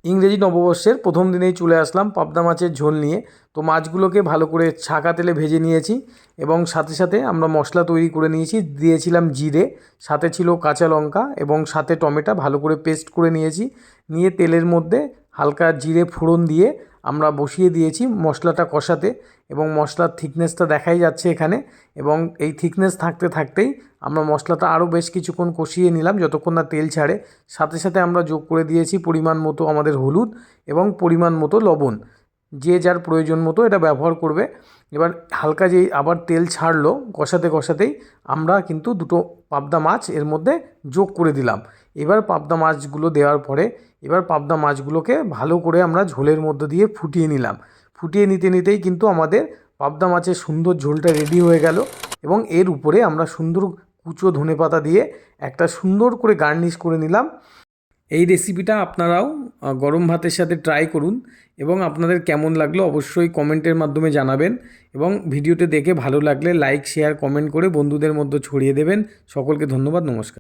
ইংরেজি নববর্ষের প্রথম দিনেই চলে আসলাম পাবদা মাছের ঝোল নিয়ে। তো মাছগুলোকে ভালো করে ছাঁকা তেলে ভেজে নিয়েছি এবং সাথে সাথে আমরা মশলা তৈরি করে নিয়েছি। দিয়েছিলাম জিরে, সাথে ছিল কাঁচা লঙ্কা এবং সাথে টমেটো ভালো করে পেস্ট করে নিয়েছি। নিয়ে তেলের মধ্যে হালকা জিরে ফোড়ন দিয়ে আমরা বসিয়ে দিয়েছি মশলাটা কষাতে এবং মশলার থিকনেসটা দেখাই যাচ্ছে এখানে। এবং এই থিকনেস থাকতে থাকতেই আমরা মশলাটা আরও বেশ কিছুক্ষণ কষিয়ে নিলাম যতক্ষণ না তেল ছাড়ে। সাথে সাথে আমরা যোগ করে দিয়েছি পরিমাণ মতো আমাদের হলুদ এবং পরিমাণ মতো লবণ, যে যার প্রয়োজন মতো এটা ব্যবহার করবে। এবার হালকা যেই আবার তেল ছাড়লো কষাতে কষাতেই আমরা কিন্তু দুটো পাবদা মাছ এর মধ্যে যোগ করে দিলাম। এবার পাবদা মাছগুলো দেওয়ার পরে এবার পাবদা মাছগুলোকে ভালো করে আমরা ঝোলের মধ্যে দিয়ে ফুটিয়ে নিলাম। ফুটিয়ে নিতে নিতেই কিন্তু আমাদের পাবদা মাছের সুন্দর ঝোলটা রেডি হয়ে গেল এবং এর উপরে আমরা সুন্দর কুচো ধনেপাতা দিয়ে একটা সুন্দর করে গার্নিশ করে নিলাম। এই রেসিপিটা আপনারাও গরম ভাতের সাথে ট্রাই করুন এবং আপনাদের কেমন লাগলো অবশ্যই কমেন্টের মাধ্যমে জানাবেন এবং ভিডিওটি দেখে ভালো লাগলে লাইক শেয়ার কমেন্ট করে বন্ধুদের মধ্যে ছড়িয়ে দেবেন। সকলকে ধন্যবাদ, নমস্কার।